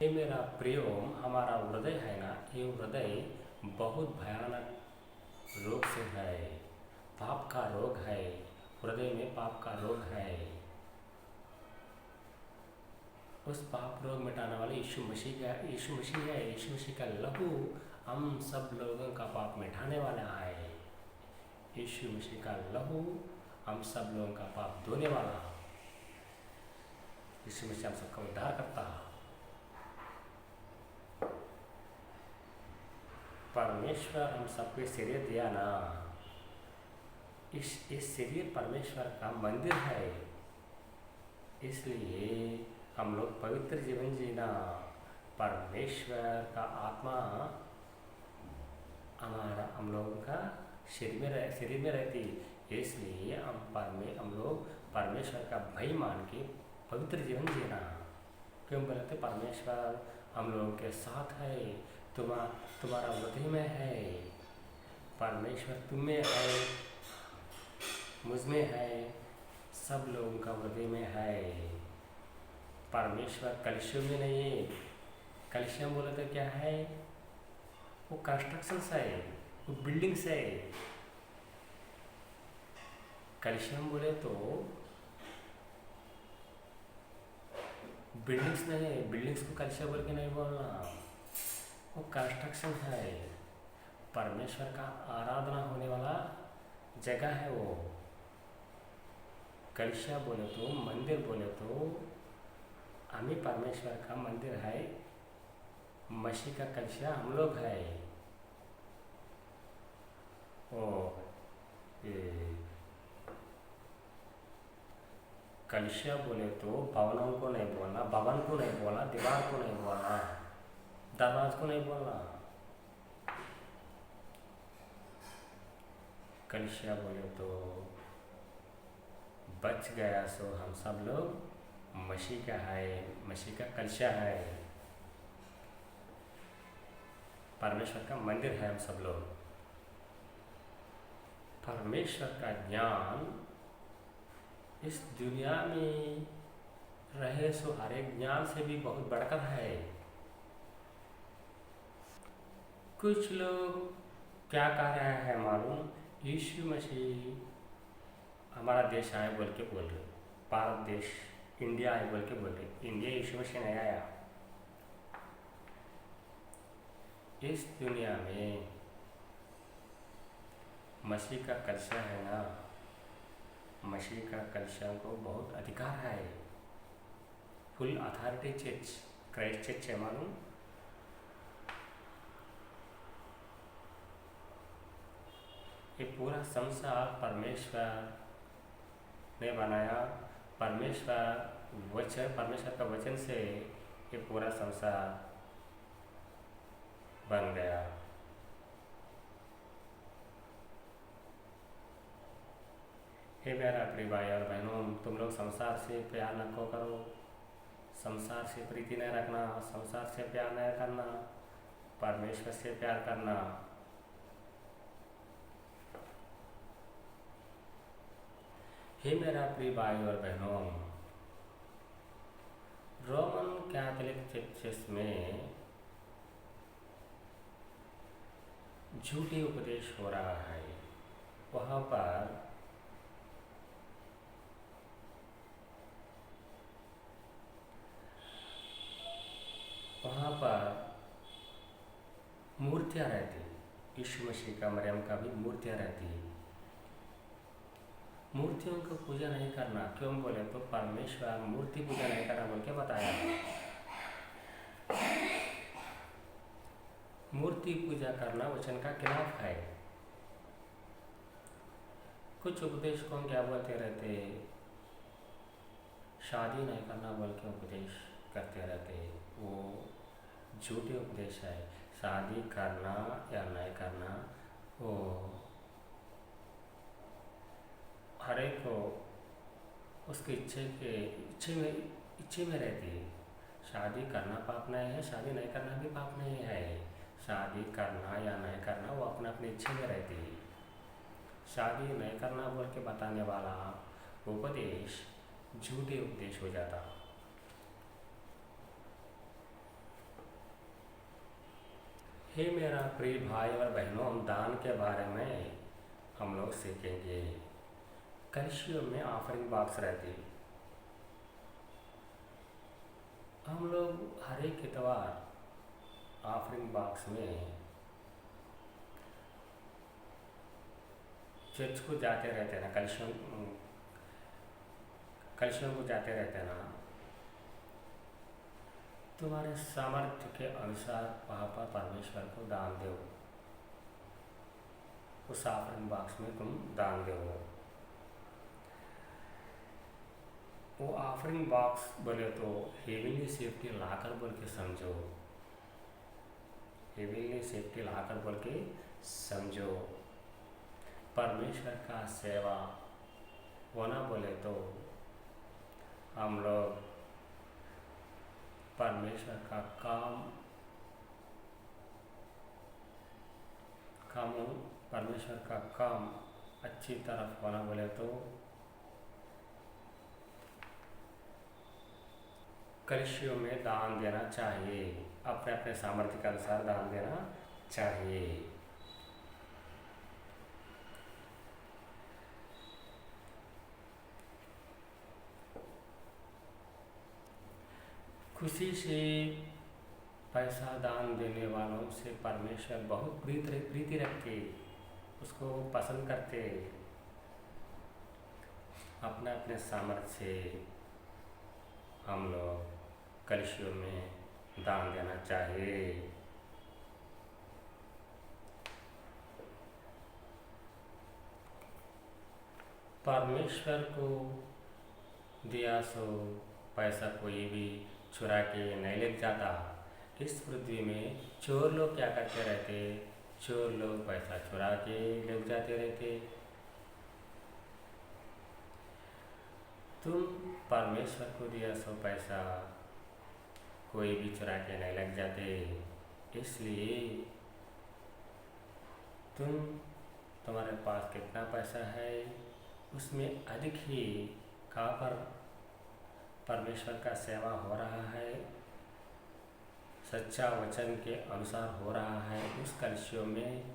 ये मेरा प्रियोम, हमारा हृदय है ना, ये हृदय बहुत भयानक रोग से है। पाप का रोग है, हृदय में पाप का रोग है। उस पाप रोग मिटाने वाले यीशु मसीह है। यीशु मसीह का लहू हम सब लोगों का पाप मिटाने वाला है। यीशु मसीह का लहू हम सब लोगों का पाप धोने वाला। यीशु मसीह हम सबका उद्धार करता है। परमेश्वर हम सबके शरीर दिया ना, इस शरीर परमेश्वर का मंदिर है। इसलिए हम लोग पवित्र जीवन जीना, परमेश्वर का आत्मा हम लोगों का शरीर में रहती। इसलिए हम लोग परमेश्वर का भय मान के पवित्र जीवन जीना। क्यों बोलते? परमेश्वर हम लोगों के साथ है। तुम्हारा हृदय में है। परमेश्वर तुम में है, मुझ में है, सब लोगों का हृदय में है। परमेश्वर कलिसिया में नहीं है। कलिसिया बोले तो क्या है? वो कंस्ट्रक्शन है, वो बिल्डिंग्स है। कलिसिया बोले तो बिल्डिंग्स नहीं है। बिल्डिंग्स को कलिसिया बोल के नहीं बोलना, वो कंस्ट्रक्शन है। परमेश्वर का आराधना होने वाला जगह है वो। कलिसिया बोले तो, मंदिर बोले तो हम ही परमेश्वर का मंदिर है। मसीह का कलिसिया हम लोग है। कलिसिया बोले तो भवनों को नहीं बोलना, भवन को नहीं बोलना, दीवार को नहीं बोलना, दरवाज को नहीं बोलना। कलिसिया बोले तो बच गया सो हम सब लोग मसीह का है, मसीह का कलिसिया है, परमेश्वर का मंदिर है हम सब लोग। परमेश्वर का ज्ञान इस दुनिया में रहे सो हर एक ज्ञान से भी बहुत बढ़कर है। कुछ लोग क्या कह रहे हैं मालूम? यीशु मसीह हमारा देश आए बोल के बोल रहे, भारत देश, इंडिया आए बोल के बोल रहे। इंडिया यीशु मसीह नहीं आया। इस दुनिया में मसीह का कलिसिया है ना, मसीह का कलिसिया को बहुत अधिकार है। Full authority church, Christ church है मालूम। ये पूरा संसार परमेश्वर ने बनाया। परमेश्वर का वचन से ये पूरा संसार बन गया। हे मेरा प्रिय भाई और बहनों, तुम लोग संसार से प्यार न करो, संसार से प्रीति नहीं रखना, संसार से प्यार नहीं करना, परमेश्वर से प्यार करना। हे मेरा प्रिय भाई और बहनों, रोमन कैथोलिक चर्चेस में झूठी उपदेश हो रहा है। वहाँ पर मूर्तियाँ रहती, यीशु मसीह का, मरियम का भी मूर्तियाँ रहती। मूर्तियों को पूजा नहीं करना, क्यों बोले तो परमेश्वर मूर्ति पूजा नहीं करना बोल के बताया। मूर्ति पूजा करना वचन का खिलाफ है। कुछ उपदेशकों क्या बोलते रहते, शादी नहीं करना बोल के उपदेश करते रहते, वो झूठे उपदेश है। शादी करना या नहीं करना वो हर एक को उसके इच्छे में रहती है। शादी करना पाप नहीं है, शादी नहीं करना भी पाप नहीं है। शादी करना या नहीं करना वो अपने अपने इच्छे में रहती है। शादी नहीं करना बोल के बताने वाला उपदेश झूठे उपदेश हो जाता। हे मेरा प्रिय भाई और बहनों, हम दान के बारे में हम लोग सीखेंगे। कलिसियों में ऑफरिंग बॉक्स रहती, हम लोग हर एक इतवार ऑफरिंग बॉक्स में चर्च को जाते रहते ना, कलिसियों को जाते रहते ना, तुम्हारे सामर्थ्य के अनुसार वहाँ पर परमेश्वर को दान दो। उस ऑफरिंग बॉक्स में तुम दान दो। वो ऑफरिंग बॉक्स बोले तो हेवनली सेफ्टी लाकर बोल के समझो, हेवनली सेफ्टी लाकर बोल के समझो। परमेश्वर का सेवा होना बोले तो हम लोग परमेश्वर का परमेश्वर का काम अच्छी तरफ होना बोले तो कलिसियों में दान देना चाहिए, अपने अपने सामर्थ्य के अनुसार दान देना चाहिए। खुशी से पैसा दान देने वालों से परमेश्वर बहुत प्रीति रखते, उसको पसंद करते। अपने अपने सामर्थ्य से हम लोग कलिसियों में दान देना चाहिए। परमेश्वर को दिया सो पैसा कोई भी चुरा के नहीं ले जाता। इस पृथ्वी में चोर लोग क्या करते रहते, चोर लोग पैसा चुरा के ले जाते रहते। तुम परमेश्वर को दिया सो पैसा कोई भी चुरा के नहीं लग जाते। इसलिए तुम्हारे पास कितना पैसा है उसमें अधिक ही कहाँ पर परमेश्वर का सेवा हो रहा है, सच्चा वचन के अनुसार हो रहा है, उस कलिसियों में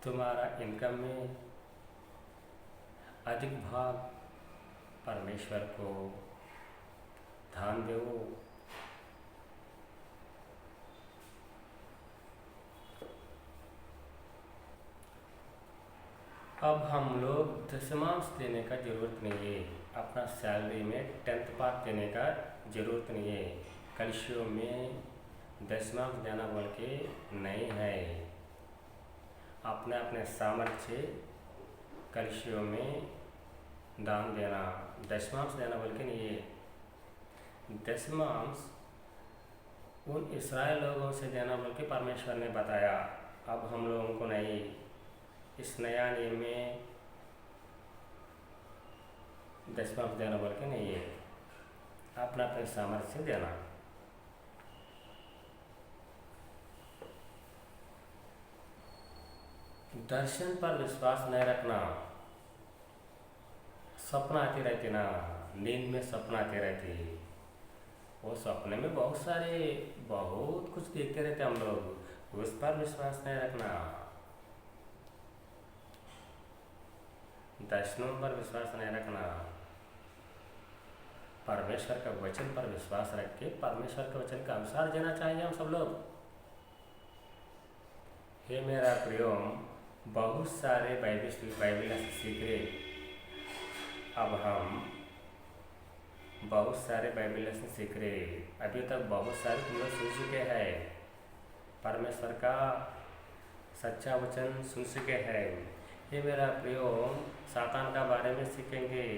तुम्हारा इनकम में अधिक भाग परमेश्वर को दान दो। अब हम लोग दशमांश देने का ज़रूरत नहीं है, अपना सैलरी में 10th पार्ट देने का ज़रूरत नहीं है। कलिसियों में दशमांश देना बोल के नहीं है। अपने अपने सामर्थ्य से कलिसियों में दान देना, दशमांश देना बोल के नहीं है। दशमांश उन इस्राएल लोगों से देना बोल के परमेश्वर ने बताया। अब हम लोगों को नहीं, इस नया नियम में दशमांश देना बोल के नहीं है, अपना अपने सामर्थ्य से देना। दर्शन पर विश्वास नहीं रखना। सपना आती रहती ना, नींद में सपना आती रहती, वो सपने में बहुत कुछ देखते रहते हम लोग, उस पर विश्वास नहीं रखना। दर्शनों पर विश्वास नहीं रखना। परमेश्वर का वचन पर विश्वास रख के परमेश्वर के वचन के अनुसार जीना चाहिए हम सब लोग। हे मेरा प्रियोम, बहुत सारे बाइबल सीख रहे। अब हम बहुत सारे बाइबल लेसन सीख रहे। अभी तक बहुत सारे तुम लोग सुन चुके हैं, परमेश्वर का सच्चा वचन सुन चुके हैं। ये मेरा प्रियोम, सातान का बारे में सीखेंगे।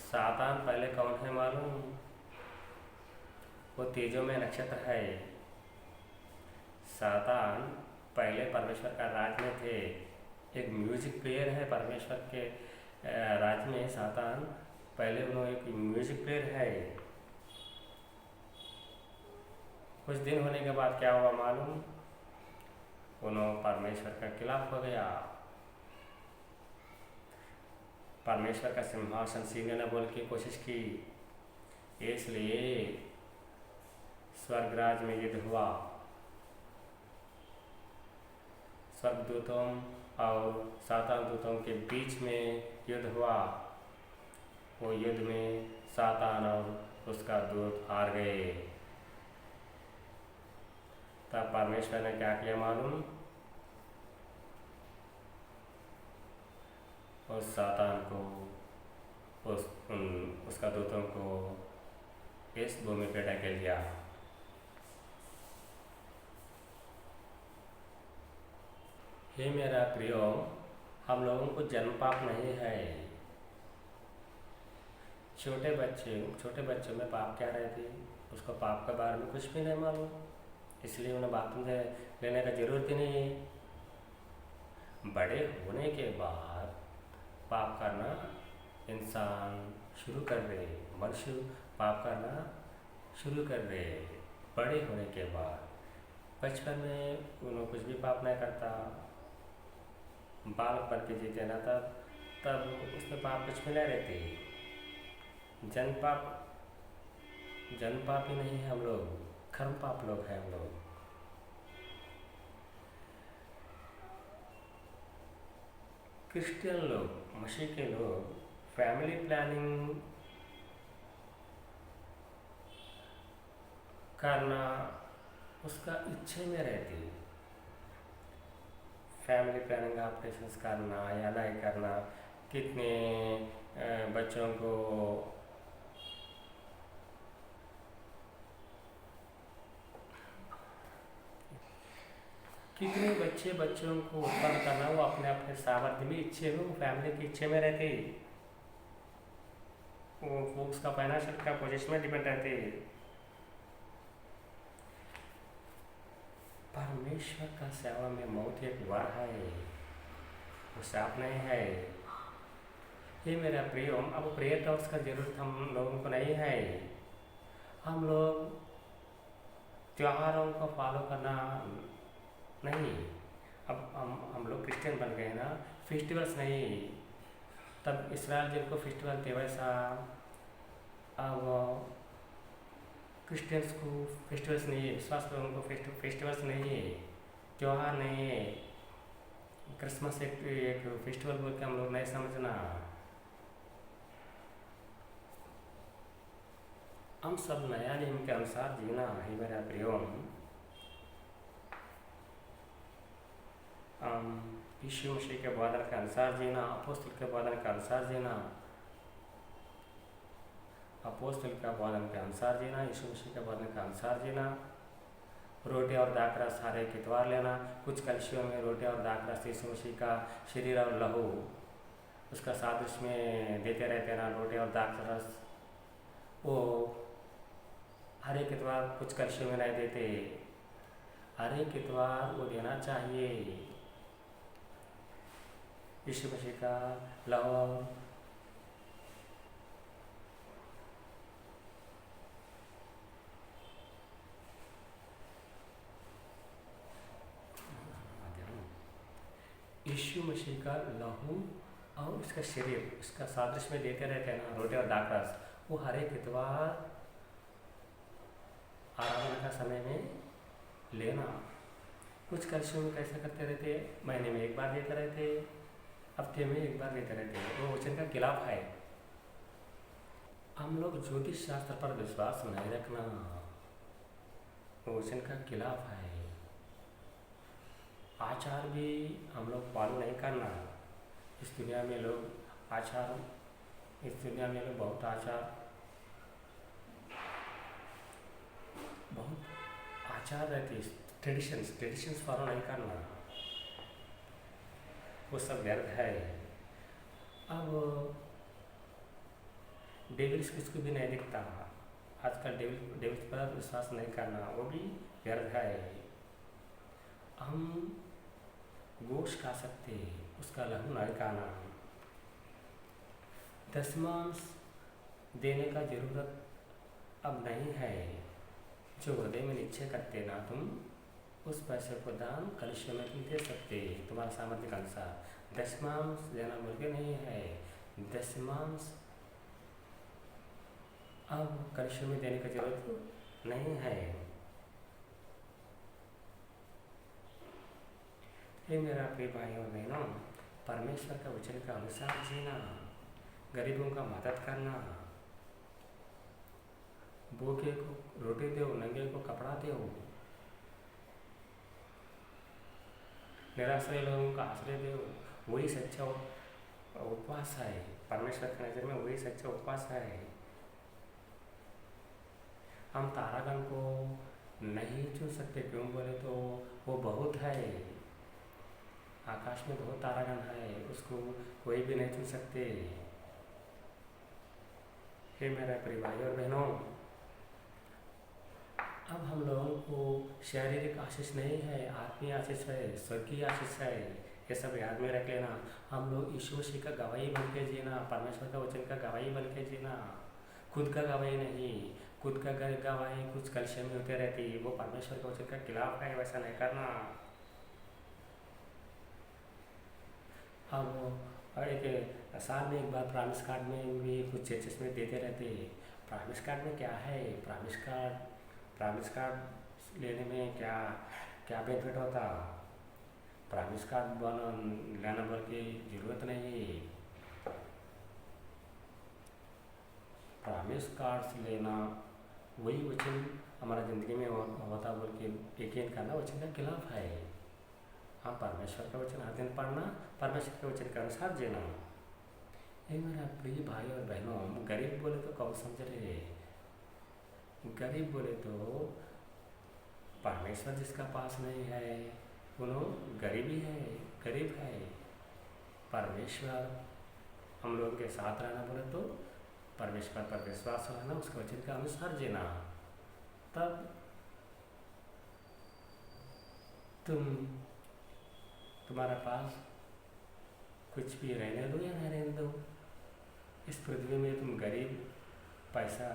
सातान पहले कौन है मालूम? वो तेजों में नक्षत्र है। सातान पहले परमेश्वर का राज में थे। एक म्यूजिक प्लेयर है परमेश्वर के राज में। सातान पहले उन्होंने एक म्यूजिक प्लेयर है। कुछ दिन होने के बाद क्या हुआ मालूम? उन्होंने परमेश्वर का खिलाफ हो गया। परमेश्वर का सिंहासन छीनने ने बोल की कोशिश की, इसलिए स्वर्गराज में युद्ध हुआ। स्वर्गदूतों और सातान दूतों के बीच में युद्ध हुआ। वो युद्ध में सातान और उसका दूत हार गए। तब परमेश्वर ने क्या किया मालूम? उस सातान को, उसका दूतों को इस भूमि पे ढकेल दिया। हे मेरा प्रियो, हम लोगों को जन्म पाप नहीं है। छोटे बच्चों में पाप क्या रहती? उसको पाप के बारे में कुछ भी नहीं मालूम, इसलिए उन्हें बाथरूम से लेने का जरूरत ही नहीं है। बड़े होने के बाद पाप करना इंसान शुरू कर रहे, मनुष्य पाप करना शुरू कर रहे बड़े होने के बाद। बचपन में उन्होंने कुछ भी पाप नहीं करता, बालक बन के जीते ना, तब उसमें पाप कुछ भी नहीं रहते। जन्म पाप ही नहीं है हम लोग, कर्म पाप लोग हैं हम लोग। क्रिश्चियन लोग, मसीह के लोग फैमिली प्लानिंग करना उसका इच्छे में रहती। फैमिली प्लानिंग ऑपरेशंस करना या नहीं करना, कितने बच्चों को बच्चों को उत्पन्न करना, वो अपने अपने सामर्थ्य में इच्छे में, वो फैमिली की इच्छे में रहते। वो उसका फाइनेंशियल का पोजीशन में डिपेंड रहते। परमेश्वर का सेवा में मौत एक वर है, वो शाप नहीं है। ये मेरा प्रियो, अब प्रेयर टॉक्स का जरूरत हम लोगों को नहीं है। हम लोग त्योहारों को फॉलो करना नहीं। अब हम लोग क्रिश्चियन बन गए ना, फेस्टिवल्स नहीं। तब इस्राएल जिनको फेस्टिवल थे वैसा अब क्रिश्चियंस को फेस्टिवल्स नहीं है, विश्वास लोगों को फेस्टिवल्स नहीं है, त्यौहार नहीं है। क्रिसमस एक फेस्टिवल बोल के हम लोग नहीं समझना। हम सब नया नियम के अनुसार जीना है मेरा प्रियोम। यीशु मसीह के वादन के अनुसार जीना, अपोस्तल के वादन के अनुसार जीना, अपोस्तल का वादन के अनुसार जीना, यीशु मसीह के वादन के अनुसार जीना। रोटी और दाखरस हर एक इतवार लेना। कुछ कलशियों में रोटी और दाखरस यीशु मसीह का शरीर और लहू उसका सादृश्य में देते रहते ना। रोटी और दाखरस वो हर एक इतवार कुछ कलशियों में नहीं देते, हर एक इतवार वो देना चाहिए। यीशु मसीह का लहू यीशु मसीह का लहू और उसका शरीर उसका सादृश्य में देते रहते हैं ना, रोटी और दाखरस। वो हर एक इतवार आराधना का समय में लेना। कुछ कलशियों में कैसे करते रहते, महीने में एक बार देते रहते, हफ्ते में एक बार देते रहते। वो वचन का खिलाफ है। हम लोग ज्योतिष शास्त्र पर विश्वास नहीं रखना, वो वचन का खिलाफ है। आचार भी हम लोग फॉलो नहीं करना। इस दुनिया में लोग आचार इस दुनिया में लोग बहुत आचार रहते, ट्रेडिशंस फॉलो नहीं करना, वो सब व्यर्थ है। अब डेविल्स किसको भी नहीं दिखता, आजकल डेविल्स पर विश्वास नहीं करना, वो भी व्यर्थ है। हम गोश्त खा सकते, उसका लहू नहीं खाना। दशमांश देने का ज़रूरत अब नहीं है। जो हृदय में निश्चय करते ना तुम, उस पैसे को दान कलिशे में तुम दे सकते, तुम्हारा सामर्थ्य के अनुसार। दशमांश देना मुमकिन नहीं है। दशमांश अब कलिशे में देने की जरूरत नहीं है। हे मेरा प्रिय भाई और बहनों, परमेश्वर का वचन के अनुसार जीना, गरीबों का मदद करना, भूखे को रोटी दो, नंगे को कपड़ा दो, निराश्रय लोगों का आश्रय दो, वही सच्चा उपवास है। परमेश्वर की नज़र में वही सच्चा उपवास है। हम तारागण को नहीं चुन सकते, क्यों बोले तो वो बहुत है, आकाश में बहुत तारागण है, उसको कोई भी नहीं चुन सकते। हे मेरा प्रिय भाई और बहनों, अब हम लोगों को शारीरिक आशीष नहीं है, आत्मीय आशीष है, स्वर्गीय आशीष है। ये सब याद में रख लेना। हम लोग यीशु मसीह का गवाही बन के जीना, परमेश्वर का वचन का गवाही बन के जीना, खुद का गवाही नहीं। खुद का गवाही कुछ कलिशा में होते रहती, वो परमेश्वर के वचन के खिलाफ है, वैसा नहीं करना। अब एक साल में एक बार प्रॉमिस कार्ड में भी कुछ चर्चेस में देते रहते। प्रॉमिस कार्ड में क्या है, प्रॉमिस कार्ड लेने में क्या क्या बेनिफिट होता। प्रॉमिस कार्ड लेना भर की ज़रूरत नहीं। प्रॉमिस कार्ड्स लेना वही वचन हमारा ज़िंदगी में होता बोल के यकीन करना वचन के खिलाफ है। हाँ, परमेश्वर का वचन हर दिन पढ़ना, परमेश्वर के वचन के अनुसार जीना। ये मेरा प्रिय भाई और बहनों, गरीब बोले तो कब समझ रहे, गरीब बोले तो परमेश्वर जिसका पास नहीं है वो गरीबी है, गरीब है। परमेश्वर हम लोगों के साथ रहना बोले तो परमेश्वर पर विश्वास रहना, उसके वचन के अनुसार जीना, तब तुम्हारे पास कुछ भी रहने दो या नहीं रहने दो, इस पृथ्वी में तुम गरीब पैसा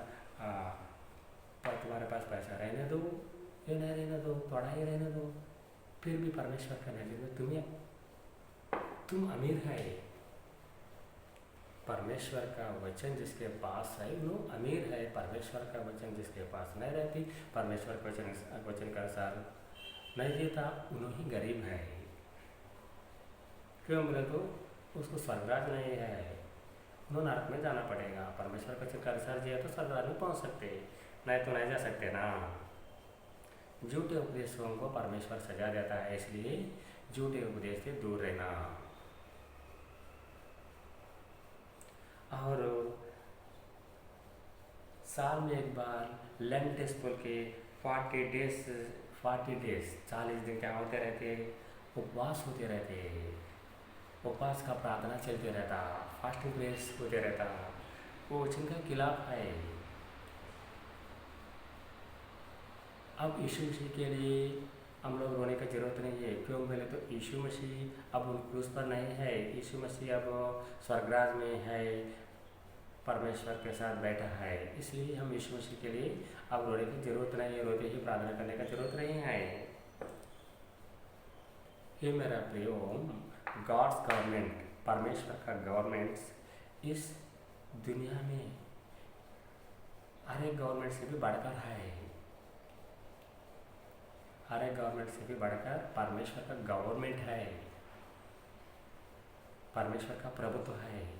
पर तुम्हारे पास पैसा रहने दो या नहीं रहने दो, थोड़ा ही रहने दो, फिर भी परमेश्वर का नजर में तुम अमीर है। परमेश्वर का वचन जिसके पास है वो अमीर है। परमेश्वर का वचन जिसके पास नहीं रहती, परमेश्वर के वचन के अनुसार नहीं जीता, उन्होंने ही गरीब है। क्यों बोले तो उसको स्वर्गराज नहीं है, उन्होंने नरक में जाना पड़ेगा। परमेश्वर के वचन के अनुसार जिया तो स्वर्गराज में पहुँच सकते, नहीं तो नहीं जा सकते ना। झूठे उपदेशों को परमेश्वर सजा देता है, इसलिए झूठे उपदेश से दूर रहना। और साल में एक बार लेंट टेस्ट बोल के 40 डेज 40 दिन क्या होते रहते, उपवास होते रहते, उपवास का प्रार्थना चलते रहता, फास्टिंग प्रेयर्स होते रहता, वो वचन के खिलाफ है। अब यीशु मसीह के लिए हम लोग रोने की ज़रूरत नहीं है। क्यों बोले तो यीशु मसीह अब उन क्रूस पर नहीं है, यीशु मसीह अब स्वर्गराज में है, परमेश्वर के साथ बैठा है, इसलिए हम यीशु मसीह के लिए अब रोने की ज़रूरत नहीं है, रोते ही प्रार्थना करने की ज़रूरत नहीं है। ये मेरा प्रियो, गॉड्स गवर्नमेंट, परमेश्वर का गवर्नमेंट इस दुनिया में हर एक गवर्नमेंट से भी बढ़कर है। हर एक गवर्नमेंट से भी बढ़कर परमेश्वर का गवर्नमेंट है, परमेश्वर का प्रभुत्व है।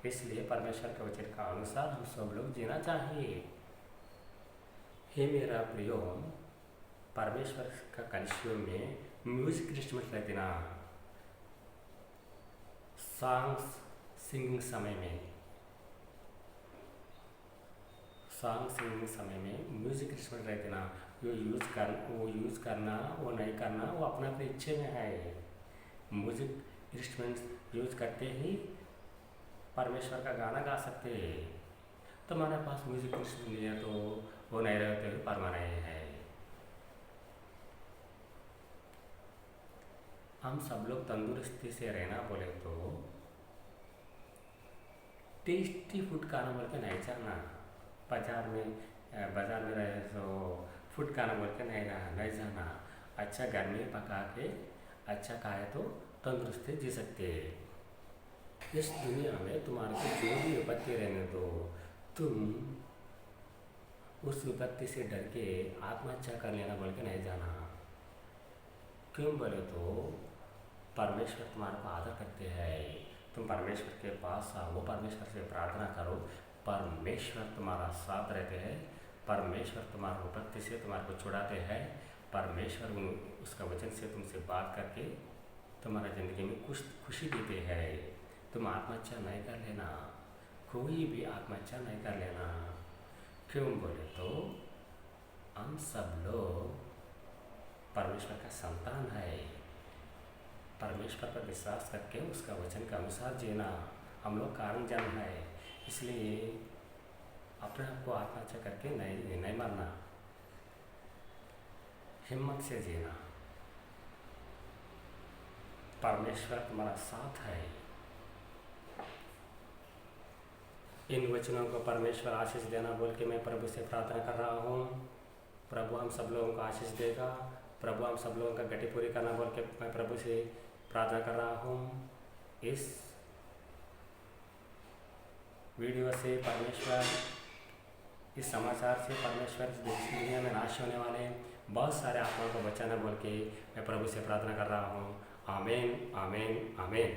इसलिए परमेश्वर के वचन का अनुसार हम सब लोग जीना चाहिए। हे मेरा प्रियो, परमेश्वर का कलिसियों में म्यूजिक इंस्ट्रूमेंट रहते ना, सॉन्ग्स सिंगिंग समय में, सॉन्ग सिंगिंग समय में म्यूजिक इंस्ट्रूमेंट रहते ना, वो यूज़ करना वो नहीं करना वो अपने अपने इच्छे में है। म्यूजिक इंस्ट्रूमेंट्स यूज करते ही परमेश्वर का गाना गा सकते हैं। तो हमारे पास म्यूजिक इंस्ट्रूमेंट नहीं है तो वो नहीं रहते हुए परमानेंट है। हम सब लोग तंदुरुस्ती से रहना बोले तो टेस्टी फूड खाना बोल के नहीं चलना। बाजार में रहे तो फूड खाना बोल के नहीं जाना। अच्छा घर में पका के अच्छा खाए तो तंदुरुस्ती जी सकते हैं। इस दुनिया में तुम्हारे को जो भी विपत्ति रहने दो, तुम उस विपत्ति से डर के आत्महत्या कर लेना बोल के नहीं जाना। क्यों बोले तो परमेश्वर तुम्हारे को आदर करते हैं। तुम परमेश्वर के पास आओ, परमेश्वर से प्रार्थना करो, परमेश्वर तुम्हारा साथ रहते हैं, परमेश्वर तुम्हारे विपत्ति से तुम्हारे को छुड़ाते हैं। परमेश्वर उसका वचन से तुमसे बात करके तुम्हारा ज़िंदगी में कुछ खुशी देते हैं। तुम आत्महत्या नहीं कर लेना, कोई भी आत्महत्या नहीं कर लेना। क्यों बोले तो हम सब लोग परमेश्वर का संतान है। परमेश्वर पर विश्वास करके उसका वचन के अनुसार जीना हम लोग कारण जन्म है। इसलिए अपने आप को आत्महत्या करके नहीं मरना, हिम्मत से जीना। परमेश्वर तुम्हारा साथ है। इन वचनों को परमेश्वर आशीष देना बोल के मैं प्रभु से प्रार्थना कर रहा हूँ। प्रभु हम सब लोगों को आशीष देगा। प्रभु हम सब लोगों का गति पूरी करना बोल के मैं प्रभु से प्रार्थना कर रहा हूँ। इस वीडियो से परमेश्वर, इस समाचार से परमेश्वर इस दुनिया में नाश होने वाले बहुत सारे आत्माओं को बचाना बोल के मैं प्रभु से प्रार्थना कर रहा हूँ। आमीन, आमीन, आमीन।